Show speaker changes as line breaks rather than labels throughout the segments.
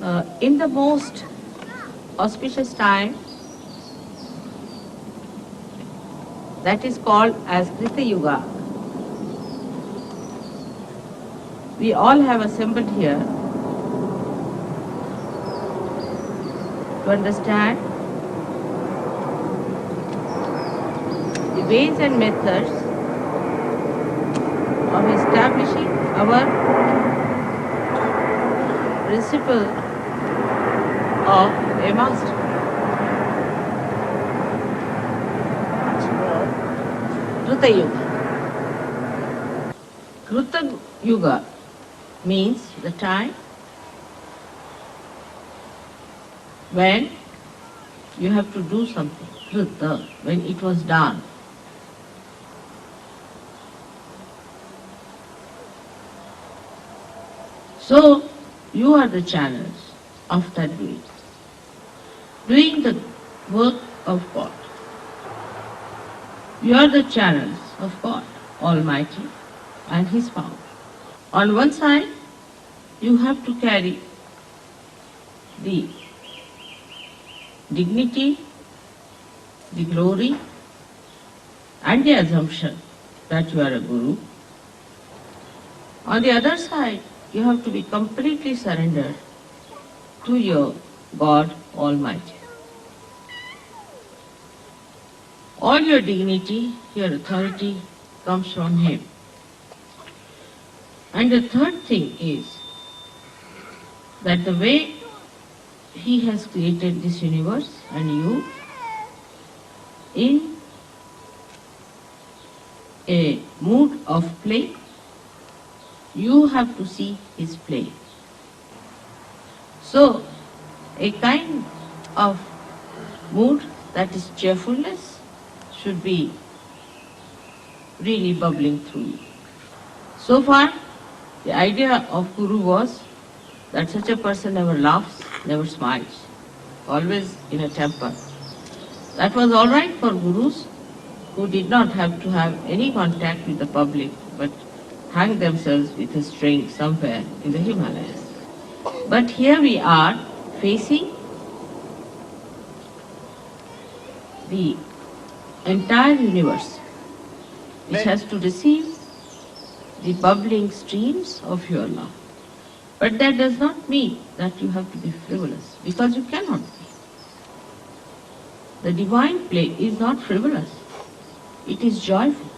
In the most auspicious time, that is called as Krita Yuga, we all have assembled here to understand the ways and methods of establishing our principle of a master. Krita Yuga. Krita Yuga means the time when you have to do something. Krita, when it was done. So, you are the channels of that doing the work of God. You are the channels of God Almighty and His power. On one side, you have to carry the dignity, the glory, and the assumption that you are a guru. On the other side, you have to be completely surrendered to your God Almighty. All your dignity, your authority comes from Him. And the third thing is that the way He has created this universe and you in a mood of play, you have to see His play. So, a kind of mood that is cheerfulness should be really bubbling through you. So far, the idea of Guru was that such a person never laughs, never smiles, always in a temper. That was all right for Gurus who did not have to have any contact with the public but hang themselves with a string somewhere in the Himalayas. But here we are facing the entire universe, which has to receive the bubbling streams of your love. But that does not mean that you have to be frivolous, because you cannot be. The divine play is not frivolous, it is joyful.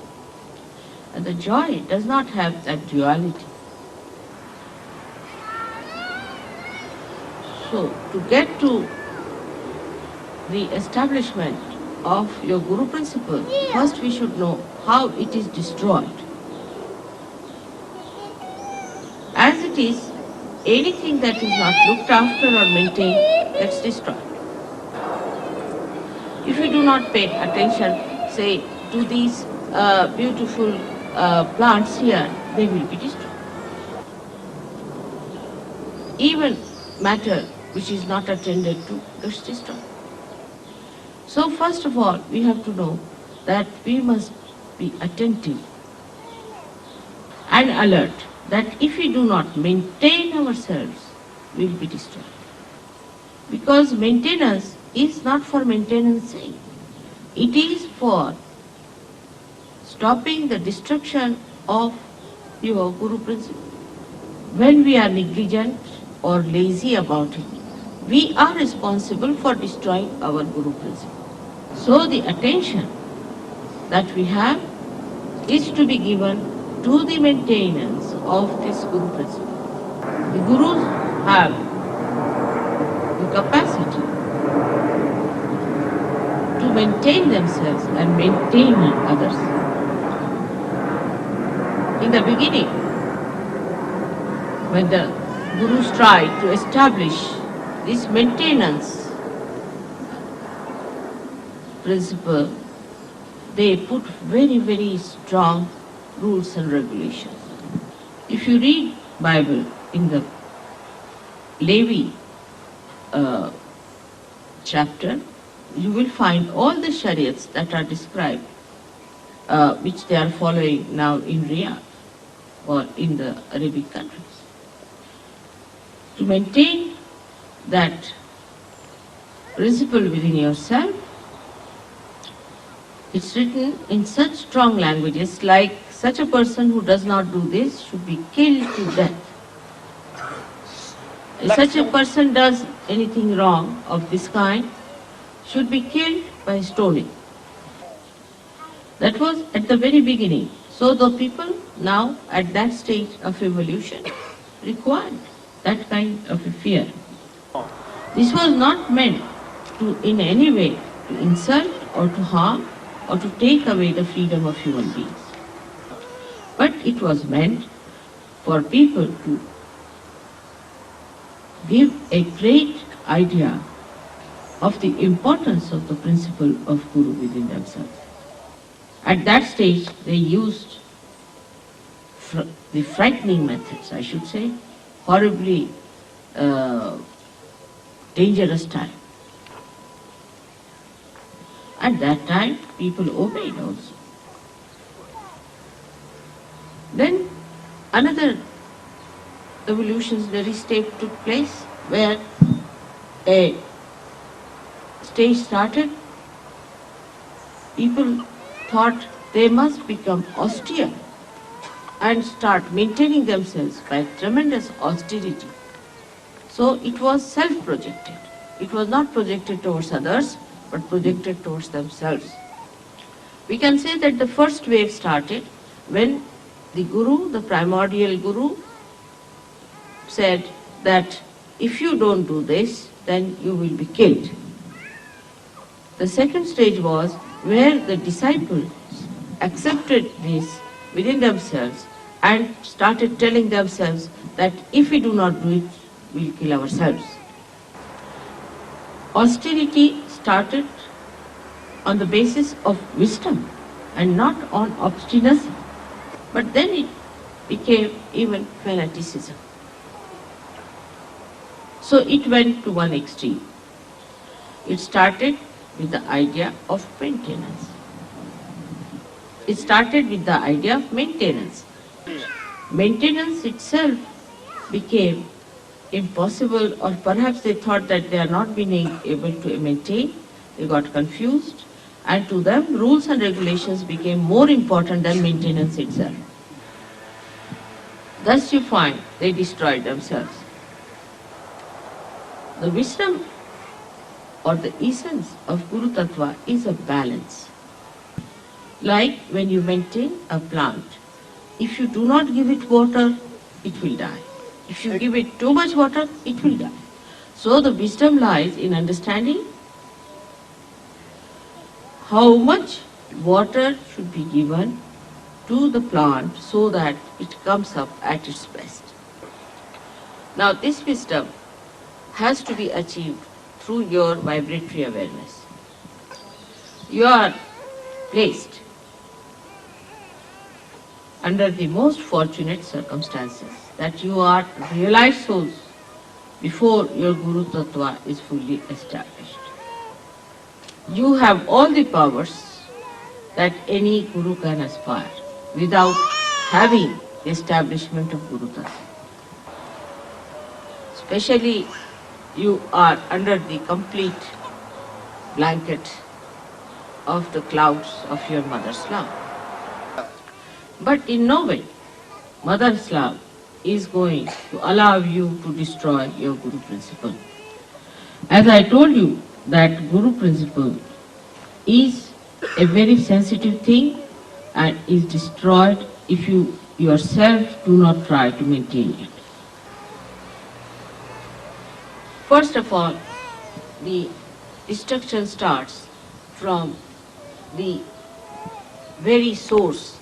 And the joy does not have that duality. So, to get to the establishment of your Guru principle, first we should know how it is destroyed. As it is, anything that is not looked after or maintained gets destroyed. If you do not pay attention, say, to these beautiful plants here, they will be destroyed. Even matter which is not attended to gets destroyed. So first of all, we have to know that we must be attentive and alert, that if we do not maintain ourselves, we will be destroyed. Because maintenance is not for maintenance sake. It is for stopping the destruction of your Guru principle. When we are negligent or lazy about it, we are responsible for destroying our Guru principle. So the attention that we have is to be given to the maintenance of this Guru principle. The Gurus have the capacity to maintain themselves and maintain others. In the beginning, when the Gurus tried to establish this maintenance principle, they put very, very strong rules and regulations. If you read Bible in the Levi chapter, you will find all the chariots that are described, which they are following now in Riyadh or in the Arabic countries. To maintain that principle within yourself. It's written in such strong languages, like such a person who does not do this should be killed to death. If such a person does anything wrong of this kind, should be killed by stoning. That was at the very beginning. So the people now at that stage of evolution required that kind of a fear. This was not meant to in any way to insult or to harm or to take away the freedom of human beings. But it was meant for people to give a great idea of the importance of the principle of Guru within themselves. At that stage, they used the frightening methods, I should say, horribly dangerous time. At that time, people obeyed also. Then another evolutionary step took place where a stage started. People thought they must become austere and start maintaining themselves by tremendous austerity. So it was self-projected. It was not projected towards others, but projected towards themselves. We can say that the first wave started when the Guru, the primordial Guru, said that if you don't do this, then you will be killed. The second stage was where the disciples accepted this within themselves and started telling themselves that if we do not do it, we'll kill ourselves. Austerity started on the basis of wisdom and not on obstinacy. But then it became even fanaticism. So it went to one extreme. It started with the idea of maintenance. It started with the idea of maintenance. Maintenance itself became impossible, or perhaps they thought that they are not being able to maintain. They got confused, and to them rules and regulations became more important than maintenance itself. Thus you find they destroyed themselves. The wisdom or the essence of Guru Tattva is a balance. Like when you maintain a plant, if you do not give it water, it will die. If you give it too much water, it will die. So the wisdom lies in understanding how much water should be given to the plant so that it comes up at its best. Now this wisdom has to be achieved through your vibratory awareness. You are placed under the most fortunate circumstances that you are realized souls before your Guru Tattva is fully established. You have all the powers that any Guru can aspire without having the establishment of Guru Tattva. Especially you are under the complete blanket of the clouds of your mother's love. But in no way mother's love is going to allow you to destroy your Guru principle. As I told you, that Guru principle is a very sensitive thing and is destroyed if you yourself do not try to maintain it. First of all, the destruction starts from the very source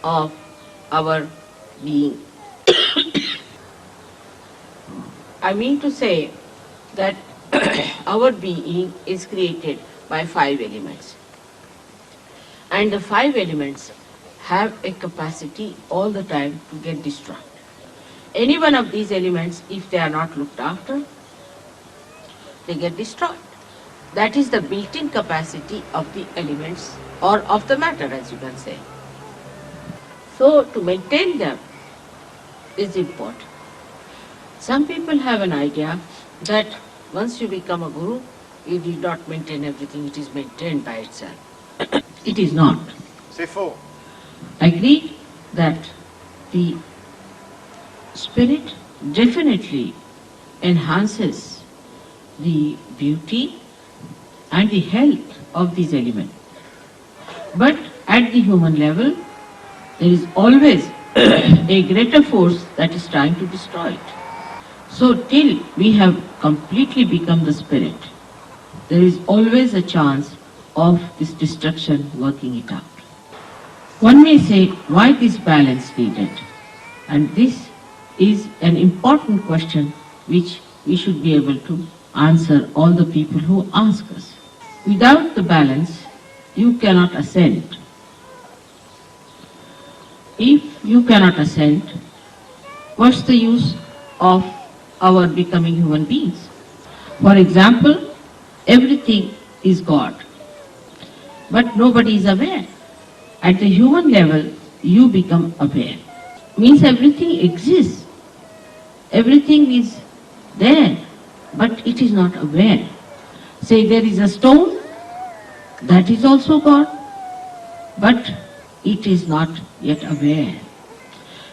of our being. I mean to say that our being is created by 5 elements. And the 5 elements have a capacity all the time to get destroyed. Any one of these elements, if they are not looked after, they get destroyed. That is the built-in capacity of the elements or of the matter, as you can say. So to maintain them is important. Some people have an idea that once you become a guru, you did not maintain everything, it is maintained by itself. It is not.
C'est faux.
I agree that the spirit definitely enhances the beauty and the health of these elements. But at the human level, there is always a greater force that is trying to destroy it. So till we have completely become the spirit, there is always a chance of this destruction working it out. One may say, why this balance needed? And this is an important question which we should be able to answer all the people who ask us. Without the balance, you cannot ascend. If you cannot ascend, what's the use of our becoming human beings? For example, everything is God, but nobody is aware. At the human level, you become aware. Means everything exists. Everything is there, but it is not aware. Say there is a stone, that is also God, but it is not yet aware.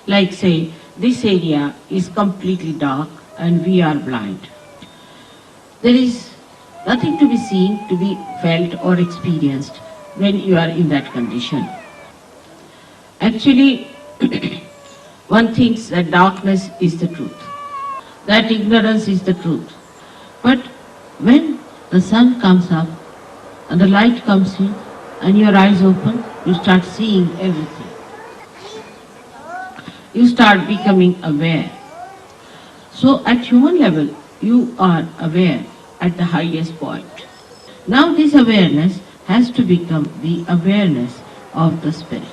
Like say, this area is completely dark and we are blind. There is nothing to be seen, to be felt or experienced when you are in that condition. Actually, one thinks that darkness is the truth, that ignorance is the truth. But when the sun comes up and the light comes in and your eyes open, you start seeing everything. You start becoming aware. So at human level, you are aware at the highest point. Now this awareness has to become the awareness of the spirit.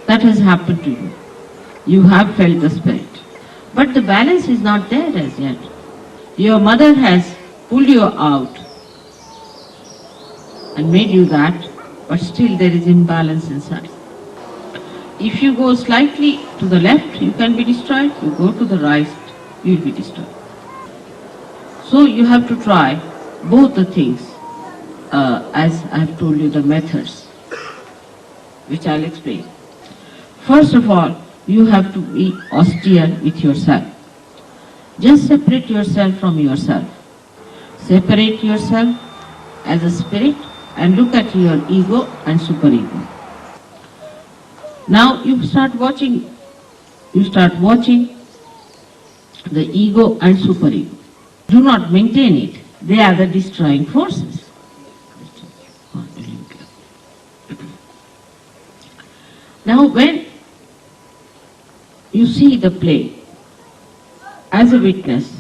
That has happened to you. You have felt the spirit. But the balance is not there as yet. Your mother has pulled you out and made you that, but still there is imbalance inside. If you go slightly to the left, you can be destroyed. You go to the right, you will be destroyed. So you have to try both the things, as I have told you the methods, which I'll explain. First of all, you have to be austere with yourself. Just separate yourself from yourself. Separate yourself as a spirit and look at your ego and superego. Now you start watching the ego and superego. Do not maintain it. They are the destroying forces. Now when you see the play as a witness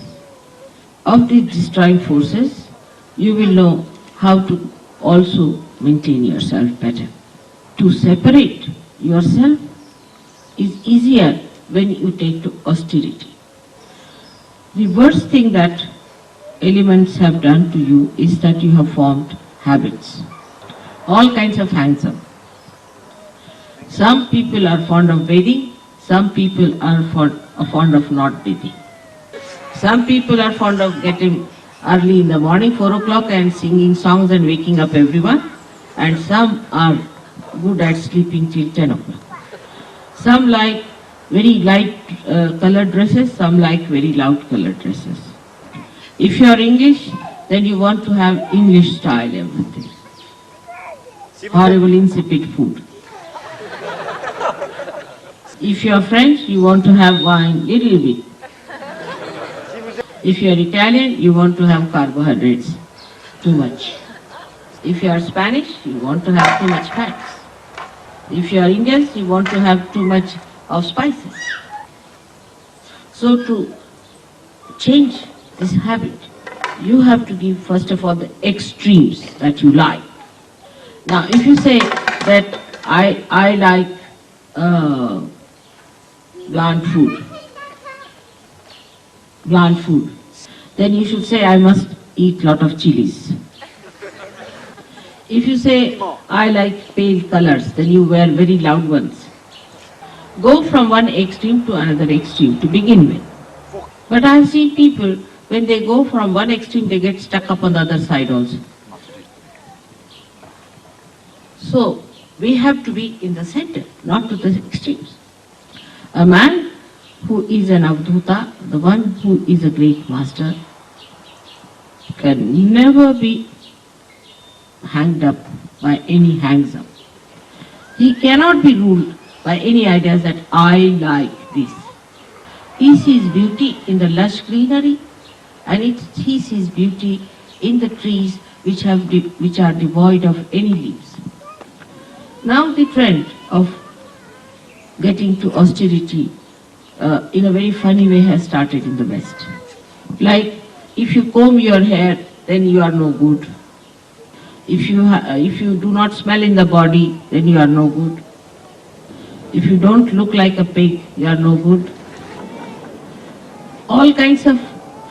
of these destroying forces, you will know how to also maintain yourself better. To separate yourself is easier when you take to austerity. The worst thing that elements have done to you is that you have formed habits, all kinds of hangs-on. Some people are fond of bathing, some people are fond of not bathing. Some people are fond of getting early in the morning, 4 o'clock, and singing songs and waking up everyone, and some are good at sleeping till 10 o'clock. Some like very light colored dresses, some like very loud colored dresses. If you are English, then you want to have English style everything. Horrible insipid food. If you are French, you want to have wine little bit. If you are Italian, you want to have carbohydrates too much. If you are Spanish, you want to have too much fats. If you are Indians, you want to have too much of spices. So to change this habit, you have to give first of all the extremes that you like. Now if you say that I like bland food, then you should say I must eat lot of chilies. If you say I like pale colors, then you wear very loud ones. Go from one extreme to another extreme to begin with. But I have seen people, when they go from one extreme, they get stuck up on the other side also. So, we have to be in the center, not to the extremes. A man who is an avdhuta, the one who is a great master, can never be hanged up by any hangs up. He cannot be ruled by any ideas that I like this. He sees beauty in the lush greenery, and he sees beauty in the trees which are devoid of any leaves. Now the trend of getting to austerity in a very funny way has started in the West. Like, if you comb your hair, then you are no good. If you do not smell in the body, then you are no good. If you don't look like a pig, you are no good. All kinds of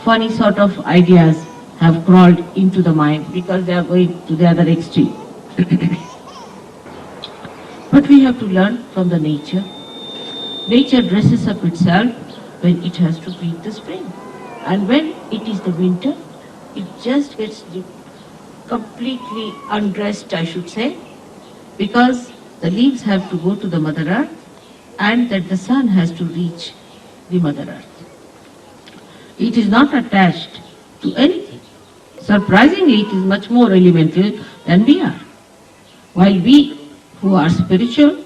funny sort of ideas have crawled into the mind because they are going to the other extreme. But we have to learn from the nature. Nature dresses up itself when it has to greet the spring. And when it is the winter, it just gets completely undressed, I should say, because the leaves have to go to the Mother Earth and that the sun has to reach the Mother Earth. It is not attached to anything. Surprisingly, it is much more elemental than we are. While we who are spiritual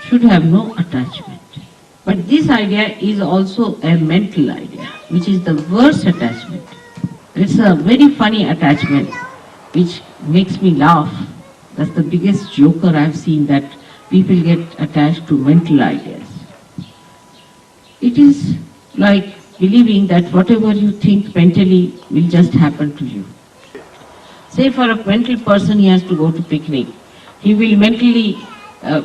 should have no attachment. But this idea is also a mental idea, which is the worst attachment. It's a very funny attachment, which makes me laugh. That's the biggest joker I've seen, that people get attached to mental ideas. It is like believing that whatever you think mentally will just happen to you. Say for a mental person, he has to go to picnic. He will mentally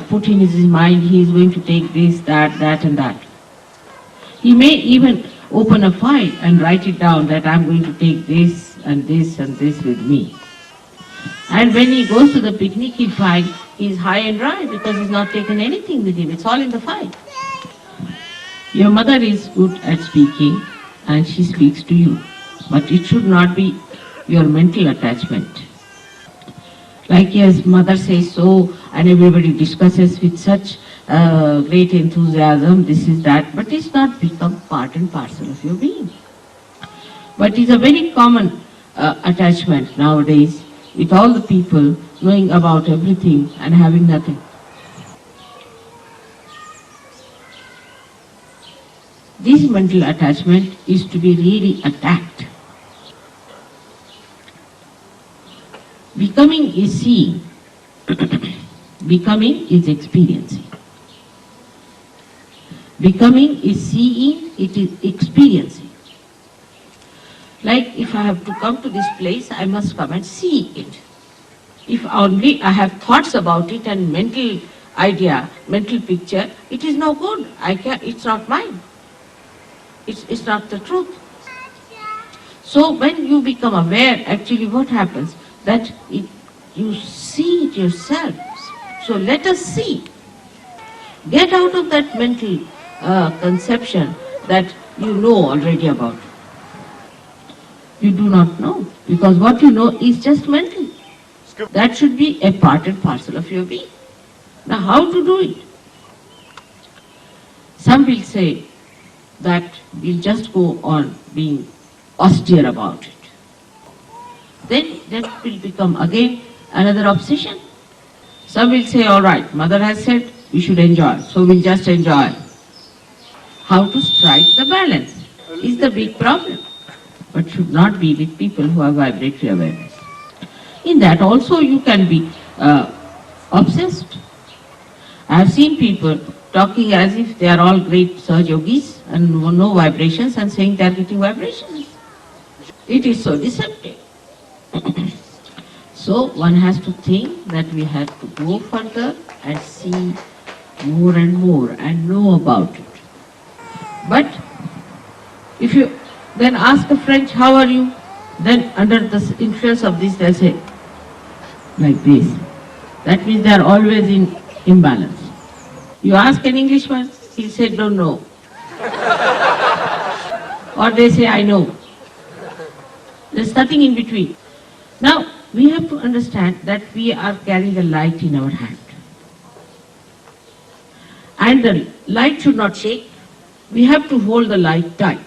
put in his mind, he is going to take this, that and that. He may even open a file and write it down that I'm going to take this and this and this with me. And when he goes to the picnic, he'll find he's high and dry because he's not taken anything with him. It's all in the file. Your mother is good at speaking and she speaks to you, but it should not be your mental attachment. Like, yes, mother says so and everybody discusses with such great enthusiasm, this is that, but it's not become part and parcel of your being. But it's a very common attachment nowadays with all the people knowing about everything and having nothing. This mental attachment is to be really attacked. Becoming is seeing. Becoming is experiencing. Becoming is seeing, it is experiencing. Like, if I have to come to this place, I must come and see it. If only I have thoughts about it and mental idea, mental picture, it is no good. It's not mine. It's not the truth. So when you become aware, actually what happens? That you see it yourself. So let us see. Get out of that mental conception that you know already about. You do not know, because what you know is just mental. That should be a part and parcel of your being. Now, how to do it? Some will say that we'll just go on being austere about it. Then that will become again another obsession. Some will say, all right, mother has said we should enjoy, so we'll just enjoy. How to strike the balance is the big problem, but should not be with people who have vibratory awareness. In that also you can be obsessed. I have seen people talking as if they are all great Saj Yogis and no vibrations and saying they are getting vibrations. It is so deceptive. So one has to think that we have to go further and see more and more and know about it. But if you then ask a French, how are you? Then under the influence of this they'll say, like this. That means they are always in imbalance. You ask an Englishman, he'll say, don't know. or they say, I know. There's nothing in between. Now, we have to understand that we are carrying a light in our hand. And the light should not shake. We have to hold the light tight.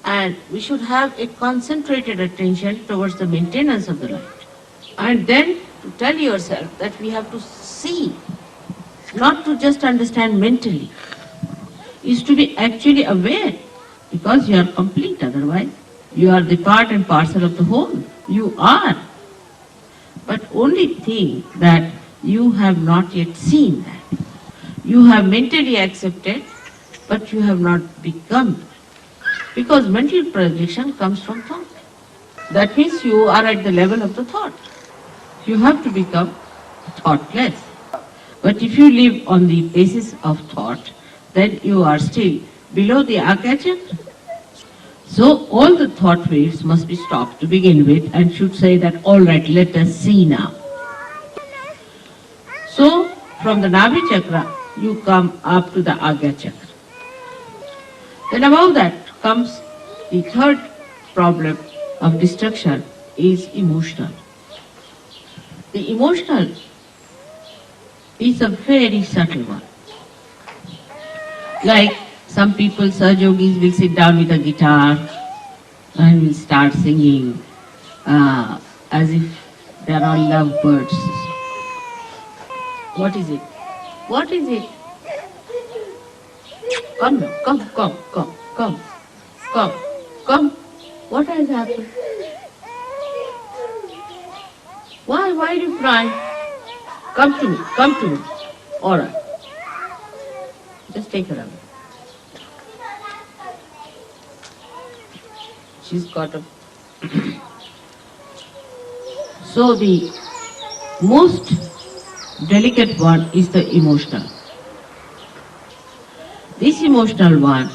And we should have a concentrated attention towards the maintenance of the light. And then to tell yourself that we have to see, not to just understand mentally, is to be actually aware, because you are complete otherwise. You are the part and parcel of the whole. You are. But only think that you have not yet seen that. You have mentally accepted, but you have not become. Because mental projection comes from thought. That means you are at the level of the thought. You have to become thoughtless. But if you live on the basis of thought, then you are still below the archangel. So all the thought waves must be stopped to begin with and should say that, all right, let us see now. So from the Navi chakra, you come up to the Agya chakra. Then above that comes the third problem of destruction is emotional. The emotional is a very subtle one. Like some people, Saj Yogis, will sit down with a guitar and will start singing as if they are all lovebirds. What is it? What is it? Come now, come. What has happened? Why do you cry? Come to me. All right. Just take her away. She's got a... So the most delicate one is the emotional. This emotional one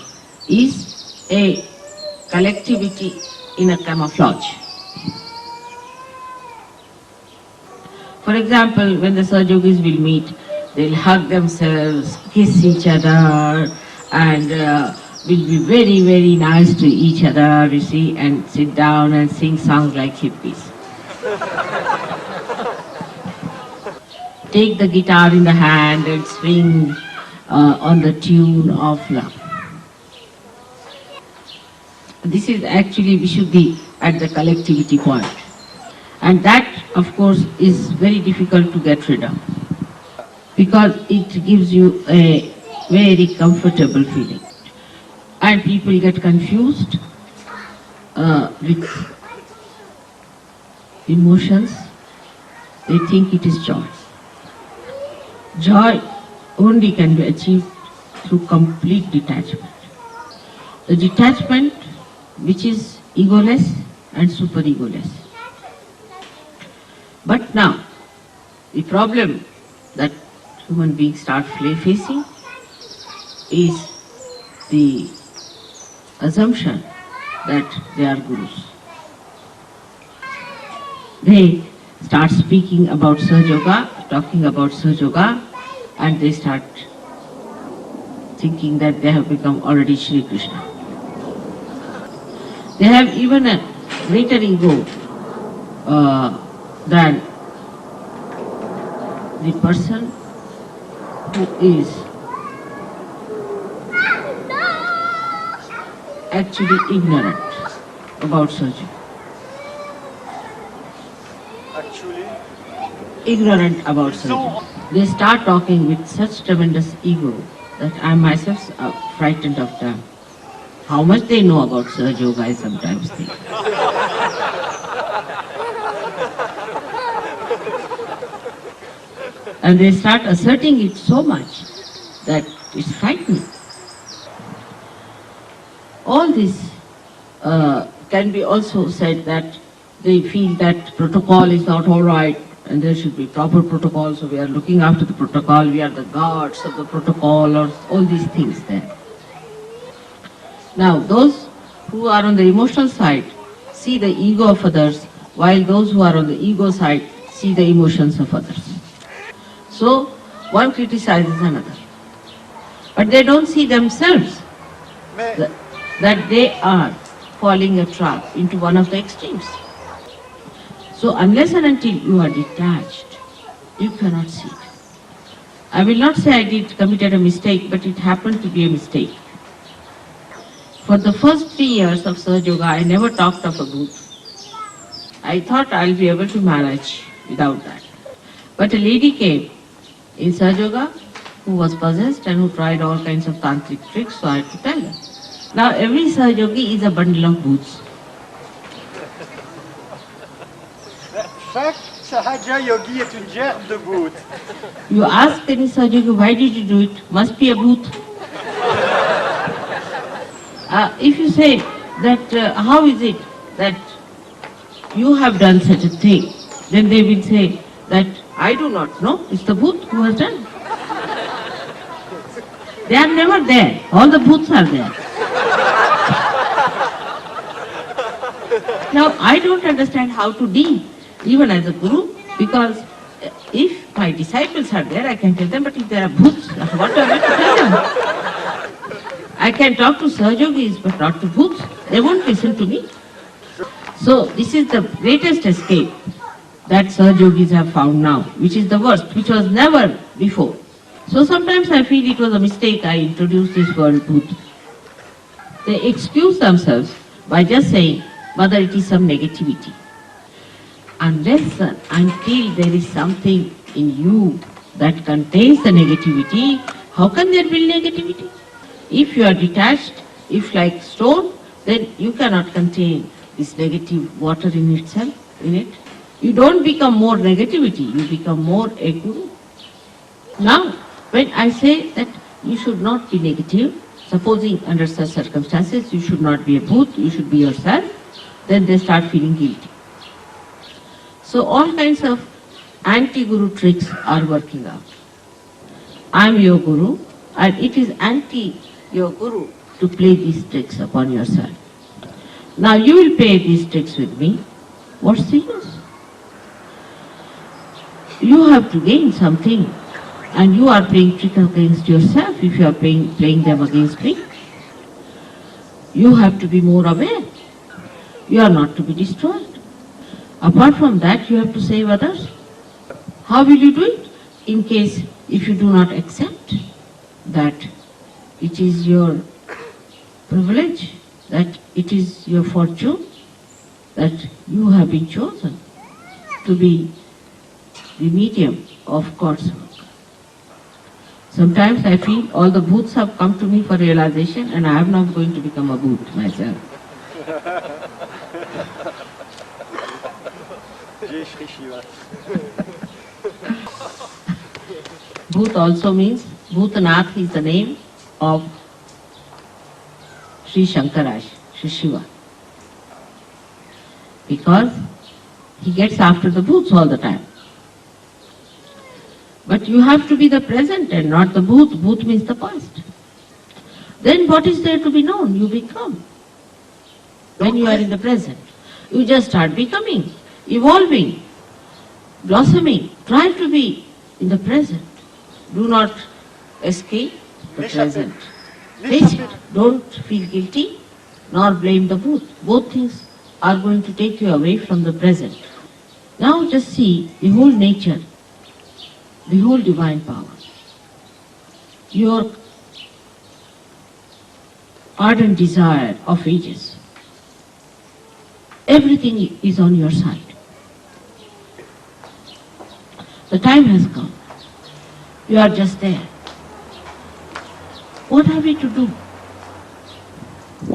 is a collectivity in a camouflage. For example, when the Saj Yogis will meet, they'll hug themselves, kiss each other, and will be very, very nice to each other, you see, and sit down and sing songs like hippies. Take the guitar in the hand and swing on the tune of love. This is actually Vishuddhi at the collectivity point. And that, of course, is very difficult to get rid of, because it gives you a very comfortable feeling. And people get confused with emotions. They think it is joy. Joy only can be achieved through complete detachment. The detachment which is egoless and super-egoless. But now, the problem that human beings start facing is the assumption that they are gurus. They start speaking about Saj Yoga, talking about Saj Yoga, and they start thinking that they have become already Shri Krishna. They have even a greater ego than the person who is actually ignorant about surgery. Ignorant about surgery. They start talking with such tremendous ego that I am myself frightened of them. How much they know about Saj Yoga, I sometimes think. And they start asserting it so much that it's frightening. All this can be also said that they feel that protocol is not all right and there should be proper protocol, so we are looking after the protocol, we are the guards of the protocol, or all these things there. Now, those who are on the emotional side see the ego of others, while those who are on the ego side see the emotions of others. So, one criticizes another. But they don't see themselves. that they are falling a trap into one of the extremes. So unless and until you are detached, you cannot see it. I will not say I committed a mistake, but it happened to be a mistake. For the first 3 years of Sahaja Yoga, I never talked of a booth. I thought I'll be able to manage without that. But a lady came in Sahaja Yoga who was possessed and who tried all kinds of tantric tricks, so I had to tell her. Now every Sahaja Yogi is a bundle of booths.
Chaque Sahaja Yogi est une gerbe de booth.
You ask any Sahaja Yogi, why did you do it? Must be a booth. If you say that, how is it that you have done such a thing, then they will say that I do not know, it's the booth who has done. They are never there, all the booths are there. Now I don't understand how to deal, even as a guru, because if my disciples are there, I can tell them, but if there are booths, what am I to tell them? I can talk to Sahaja Yogis, but not to booths. They won't listen to me. So this is the greatest escape that Sahaja Yogis have found now, which is the worst, which was never before. So sometimes I feel it was a mistake I introduced this word booth. They excuse themselves by just saying, Mother, it is some negativity. Unless until there is something in you that contains the negativity, how can there be negativity? If you are detached, if like stone, then you cannot contain this negative water in itself, in it. You don't become more negativity, you become more a guru. Now, when I say that you should not be negative, supposing under such circumstances you should not be a booth, you should be yourself, then they start feeling guilty. So all kinds of anti-guru tricks are working out. I am your guru, and it is anti-your guru to play these tricks upon yourself. Now you will play these tricks with me. What's the use? You have to gain something, and you are playing tricks against yourself if you are playing them against me. You have to be more aware. You are not to be destroyed. Apart from that, you have to save others. How will you do it? In case if you do not accept that it is your privilege, that it is your fortune, that you have been chosen to be the medium of God's work. Sometimes I feel all the booths have come to me for realization and I am not going to become a booth myself. Bhut also means, Bhutanath is the name of Sri Shankaraj, Sri Shiva. Because he gets after the bhoots all the time. But you have to be the present and not the bhut. Bhut means the past. Then what is there to be known? You become. When you are in the present, you just start becoming, evolving, blossoming. Try to be in the present. Do not escape the present. Face it. Don't feel guilty nor blame the bhut. Both things are going to take you away from the present. Now just see the whole nature, the whole divine power. Your ardent desire of ages. Everything is on your side. The time has come. You are just there. What are we to do?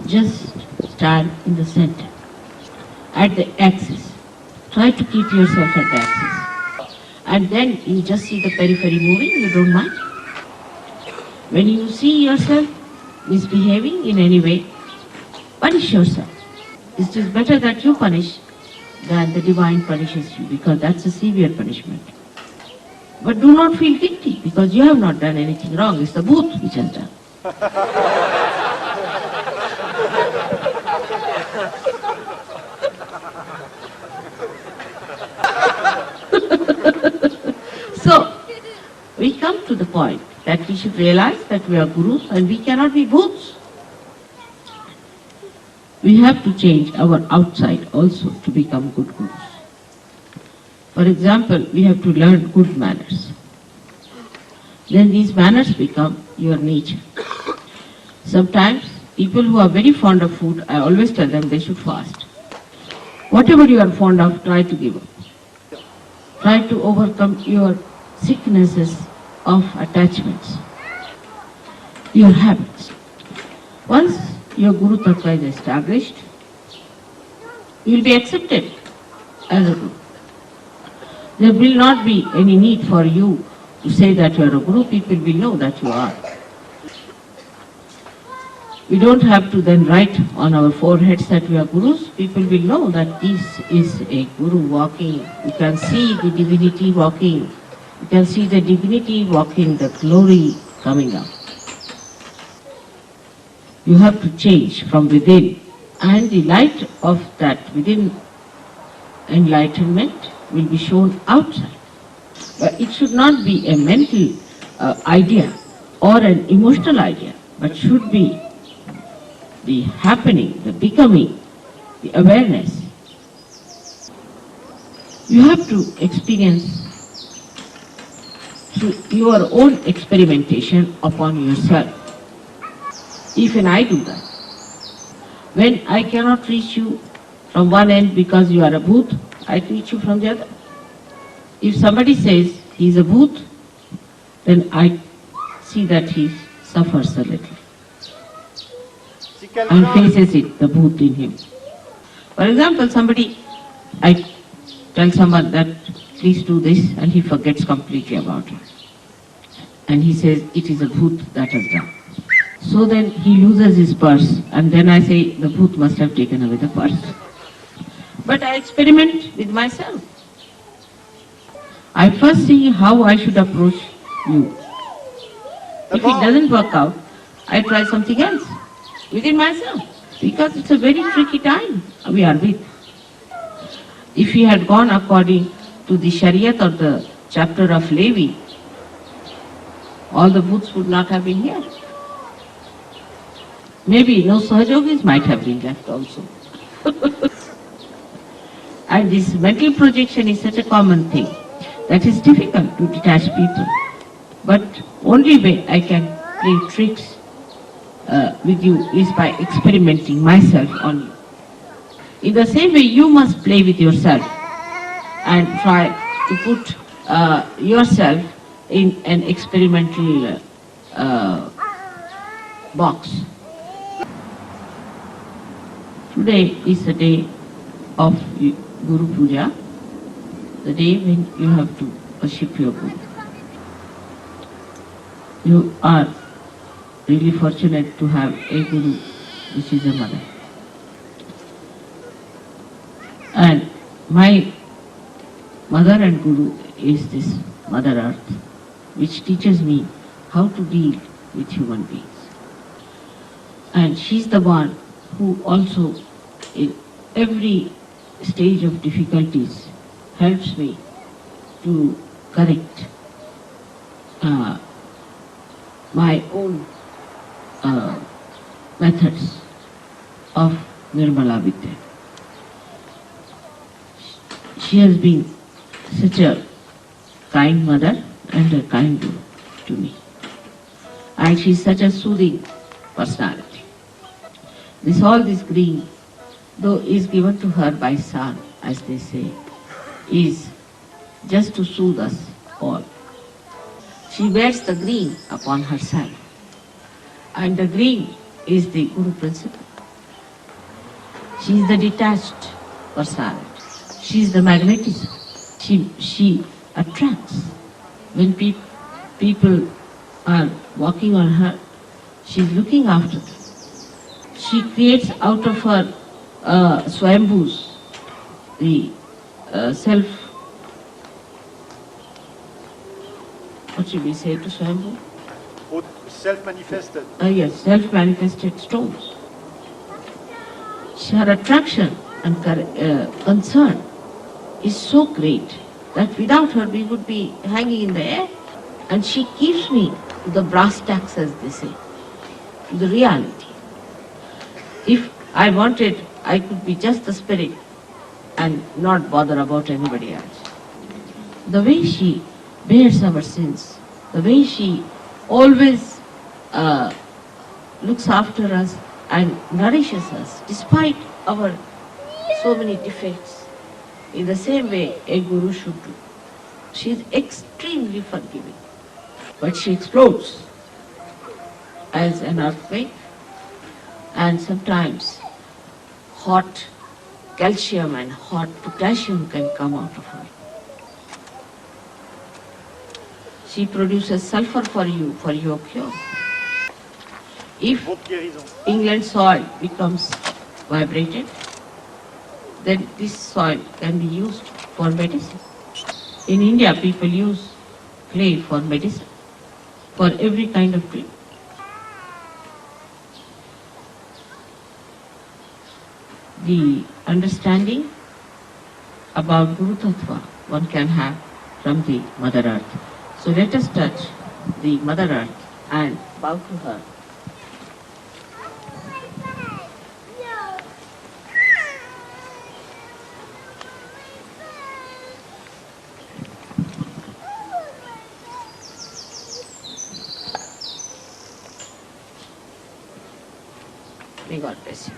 Just stand in the center, at the axis. Try to keep yourself at the axis. And then you just see the periphery moving, you don't mind. When you see yourself misbehaving in any way, punish yourself. It is better that you punish than the divine punishes you, because that's a severe punishment. But do not feel guilty, because you have not done anything wrong. It's the bhut which has done. So, we come to the point that we should realize that we are gurus and we cannot be bhuts. We have to change our outside also to become good gurus. For example, we have to learn good manners. Then these manners become your nature. Sometimes people who are very fond of food, I always tell them they should fast. Whatever you are fond of, try to give up. Try to overcome your sicknesses of attachments, your habits. Once your Guru Tattva is established, you will be accepted as a Guru. There will not be any need for you to say that you are a Guru. People will know that you are. We don't have to then write on our foreheads that we are Gurus. People will know that this is a Guru walking. You can see the divinity walking. You can see the divinity walking, the glory coming up. You have to change from within, and the light of that within enlightenment will be shown outside. But it should not be a mental idea or an emotional idea, but should be the happening, the becoming, the awareness. You have to experience through your own experimentation upon yourself. Even I do that. When I cannot reach you from one end because you are a bhoot, I reach you from the other. If somebody says he is a bhoot, then I see that he suffers a little and faces it, the bhoot in him. For example, I tell someone that please do this, and he forgets completely about it. And he says it is a bhoot that has done. So then he loses his purse, and then I say the bhoot must have taken away the purse. But I experiment with myself. I first see how I should approach you. If it doesn't work out, I try something else within myself, because it's a very tricky time we are with. If we had gone according to the Shariat or the chapter of Levi, all the booths would not have been here. Maybe no Sahajogis might have been left also. And this mental projection is such a common thing that is difficult to detach people. But only way I can play tricks with you is by experimenting myself on you. In the same way, you must play with yourself and try to put yourself in an experimental box. Today is the day of Guru Puja, the day when you have to worship your Guru. You are really fortunate to have a Guru, which is a mother. And my mother and Guru is this Mother Earth, which teaches me how to deal with human beings. And she's the one who also, in every stage of difficulties, helps me to correct my own methods of Nirmala Vidya. She has been such a kind mother and a kind Guru to me. And she is such a soothing personality. All this green, though is given to her by sun, as they say, is just to soothe us all. She wears the green upon herself, and the green is the Guru principle. She is the detached personality. She is the magnetism. She attracts. When people are walking on her, she is looking after them. She creates out of her swayambhus the self. What should we say to swayambhu?
Self-manifested.
Yes, self-manifested stones. Her attraction and concern is so great that without her we would be hanging in the air. And she keeps me to the brass tacks, as they say, to the reality. If I wanted I could be just the spirit and not bother about anybody else. The way she bears our sins, the way she always looks after us and nourishes us despite our so many defects, in the same way a guru should do. She is extremely forgiving, but she explodes as an earthquake, and sometimes hot calcium and hot potassium can come out of her. She produces sulfur for you, for your cure. If England's soil becomes vibrated, then this soil can be used for medicine. In India, people use clay for medicine, for every kind of treatment. The understanding about Guru Tattva one can have from the Mother Earth. So let us touch the Mother Earth and bow to her. May God bless you.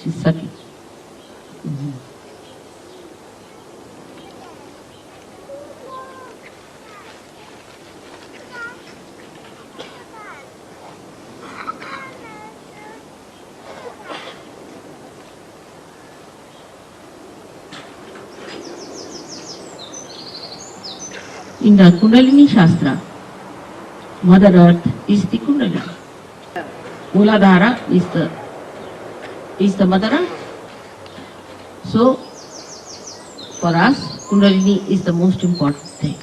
She's sucking. In the Kundalini Shastra, Mother Earth is the Kundalini. Mooladhara is the Mother Earth. So, for us, Kundalini is the most important thing.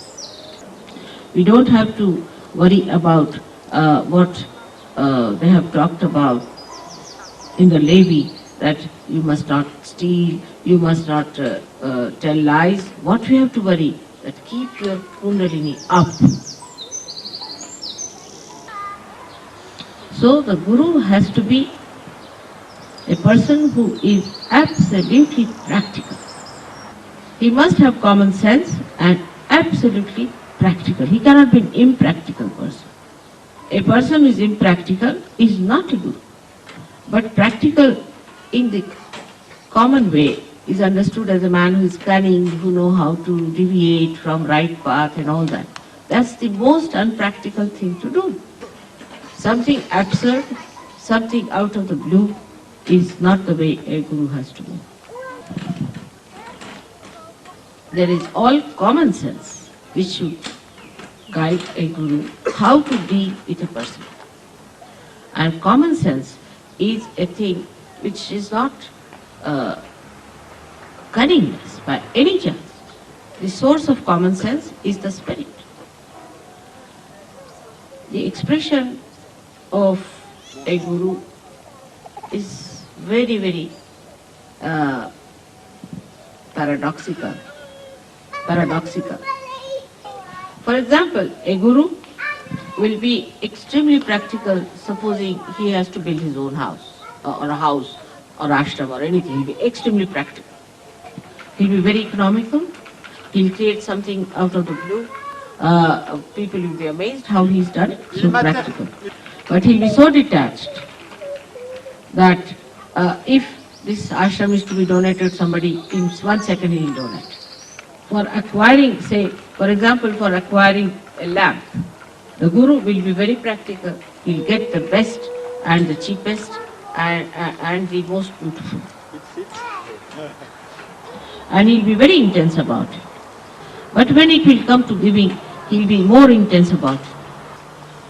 We don't have to worry about what they have talked about in the Levi, that you must not steal, you must not tell lies. What we have to worry, that keep your Kundalini up. So the Guru has to be a person who is absolutely practical. He must have common sense and absolutely practical. He cannot be an impractical person. A person who is impractical is not a Guru. But practical in the common way is understood as a man who is cunning, who knows how to deviate from right path and all that. That's the most unpractical thing to do. Something absurd, something out of the blue is not the way a Guru has to move. There is all common sense which should guide a Guru how to deal with a person. And common sense is a thing which is not cunningness by any chance. The source of common sense is the spirit. The expression of a Guru is very, very paradoxical. For example, a Guru will be extremely practical, supposing he has to build his own house, or a house, or ashram, or anything. He'll be extremely practical. He'll be very economical. He'll create something out of the blue. People will be amazed how he's done it, so practical. But he'll be so detached that if this ashram is to be donated, somebody in 1 second he'll donate. For acquiring, say, for example, for acquiring a lamp, the Guru will be very practical. He'll get the best and the cheapest and the most beautiful. And he'll be very intense about it. But when it will come to giving, he'll be more intense about it.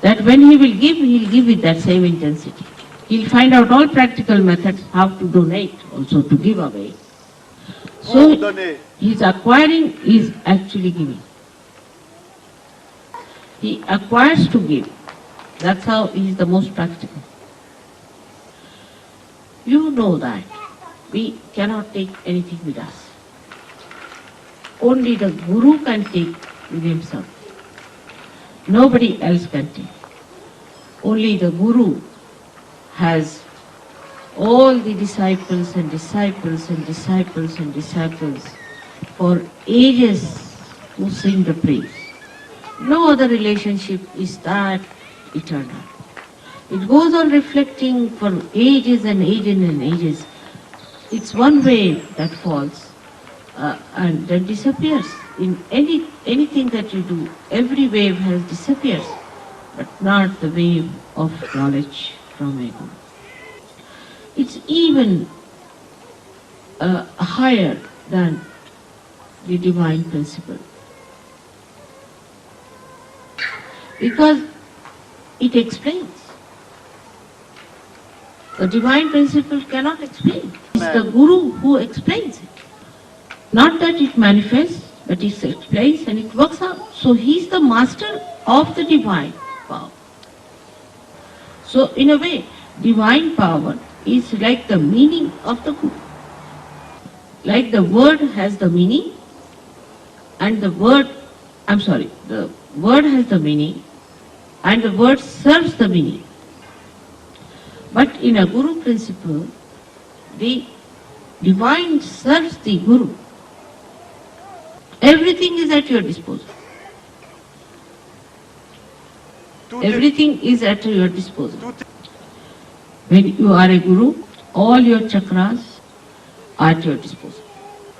That when he will give, he'll give with that same intensity. He'll find out all practical methods how to donate, also to give away. So his acquiring is actually giving. He acquires to give. That's how he is the most practical. You know that we cannot take anything with us. Only the Guru can take with himself. Nobody else can take. Only the Guru has all the disciples and disciples and disciples and disciples for ages who sing the praise. No other relationship is that eternal. It goes on reflecting for ages and ages and ages. It's one wave that falls and then disappears. In anything that you do, every wave has disappears, but not the wave of knowledge from a Guru. It's even higher than the divine principle, because it explains. The divine principle cannot explain. It's the Guru who explains it. Not that it manifests, but it explains and it works out. So he is the master of the divine power. So in a way, divine power is like the meaning of the Guru. Like the word has the meaning, and the word has the meaning, and the word serves the meaning. But in a Guru principle, the divine serves the Guru. Everything is at your disposal. Everything is at your disposal. When you are a Guru, all your chakras are at your disposal.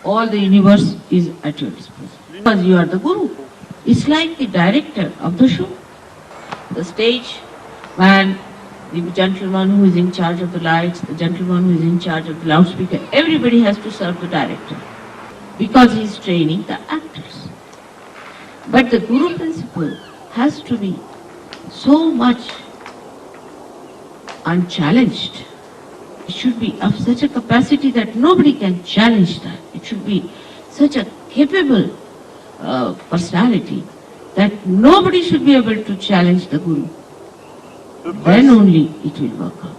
All the universe is at your disposal. Because you are the Guru. It's like the director of the show. The stage man, the gentleman who is in charge of the lights, the gentleman who is in charge of the loudspeaker, everybody has to serve the director because he is training the actors. But the Guru principle has to be so much unchallenged. It should be of such a capacity that nobody can challenge that. It should be such a capable personality that nobody should be able to challenge the Guru. Then only it will work out.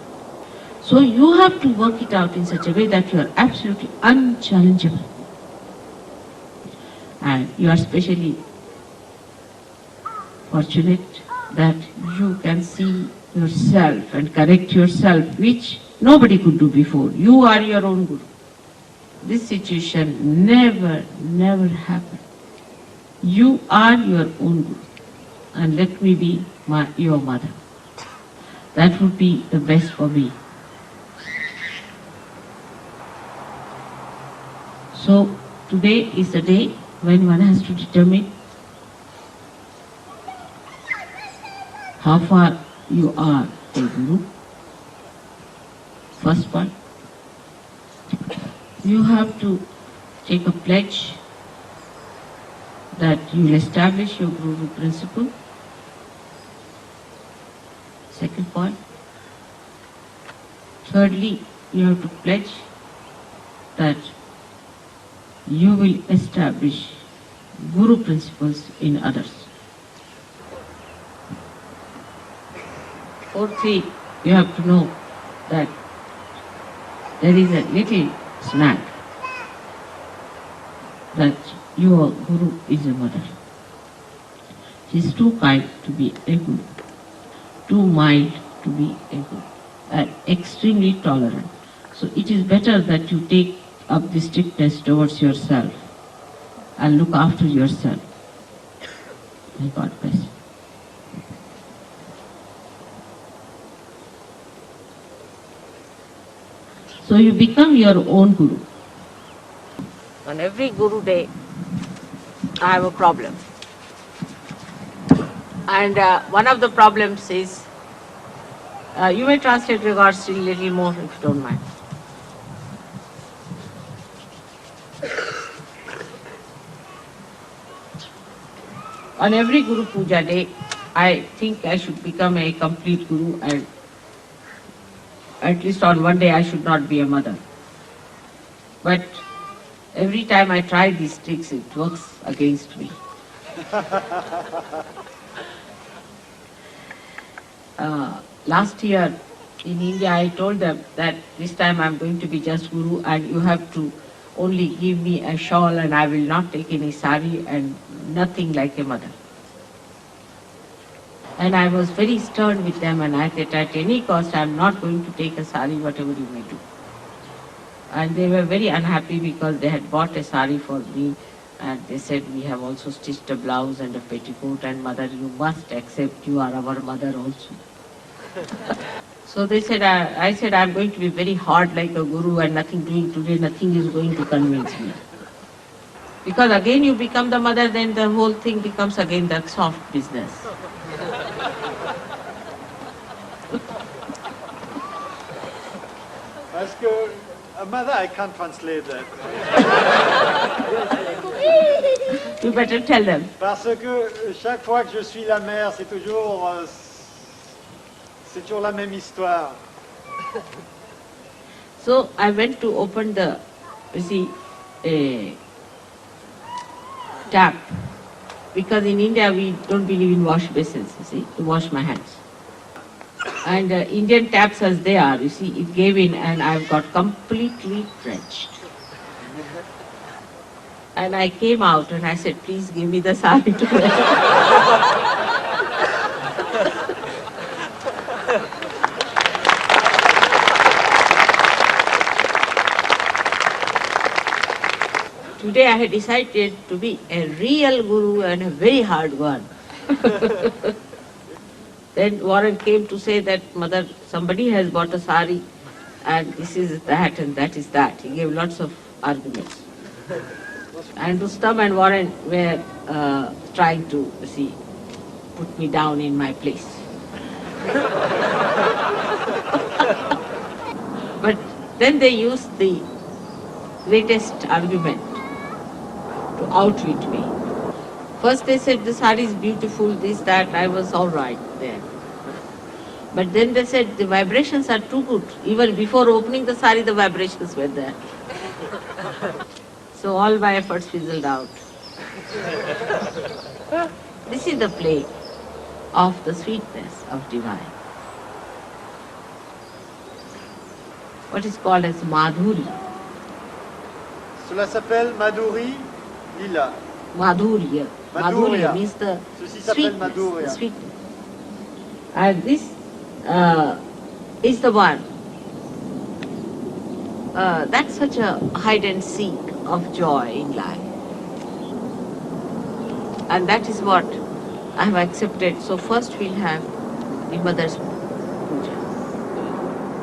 So you have to work it out in such a way that you are absolutely unchallengeable. And you are especially fortunate that you can see yourself and correct yourself, which nobody could do before. You are your own Guru. This situation never happened. You are your own Guru. And let me be your mother. That would be the best for me. So today is the day when one has to determine how far you are a Guru. First one, you have to take a pledge that you will establish your Guru principle. Second point. Thirdly, you have to pledge that you will establish Guru principles in others. Fourthly, you have to know that there is a little snack that your Guru is a mother. She is too kind to be a Guru, too mild to be a Guru, and extremely tolerant. So it is better that you take up the strictness towards yourself and look after yourself. May God bless you. So you become your own Guru. On every Guru day, I have a problem. And one of the problems is, you may translate regards a little more if you don't mind. On every Guru Puja day, I think I should become a complete Guru, and at least on one day I should not be a mother. But every time I try these tricks, it works against me. Last year, In India, I told them that this time I'm going to be just Guru and you have to only give me a shawl and I will not take any sari and nothing like a mother. And I was very stern with them and I said at any cost I'm not going to take a sari whatever you may do. And they were very unhappy because they had bought a sari for me and they said we have also stitched a blouse and a petticoat and mother you must accept you are our mother also. So they said, I said, I'm going to be very hard like a guru and nothing doing today, nothing is going to convince me. Because again you become the mother, then the whole thing becomes again that soft business.
Parce que, mother, I can't translate that.
You better tell them.
Parce que chaque fois que je suis la mère, c'est toujours la même histoire.
So I went to open the, you see, tap. Because in India we don't believe in wash basins, you see, to wash my hands. And Indian taps as they are, you see, it gave in and I've got completely drenched. And I came out and I said, please give me the sari to wear. Today I had decided to be a real guru and a very hard one. Then Warren came to say that, Mother, somebody has bought a sari and this is that and that is that. He gave lots of arguments. And Rustam and Warren were trying to, see, put me down in my place. But then they used the latest argument to outwit me. First they said the sari is beautiful, this, that, I was all right there. But then they said the vibrations are too good. Even before opening the sari, the vibrations were there. So all my efforts fizzled out. This is the play of the sweetness of divine. What is called as madhuri.
Cela s'appelle Madhuri Lila.
Madhurya. Madhurya means the
Ceci s'appelle
sweetness.
Madhurya.
The sweetness. And this is the one. That's such a hide and seek of joy in life. And that is what I have accepted. So first we'll have the mother's puja.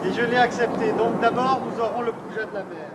Et je l'ai accepté. Donc d'abord, nous aurons le puja de la mère.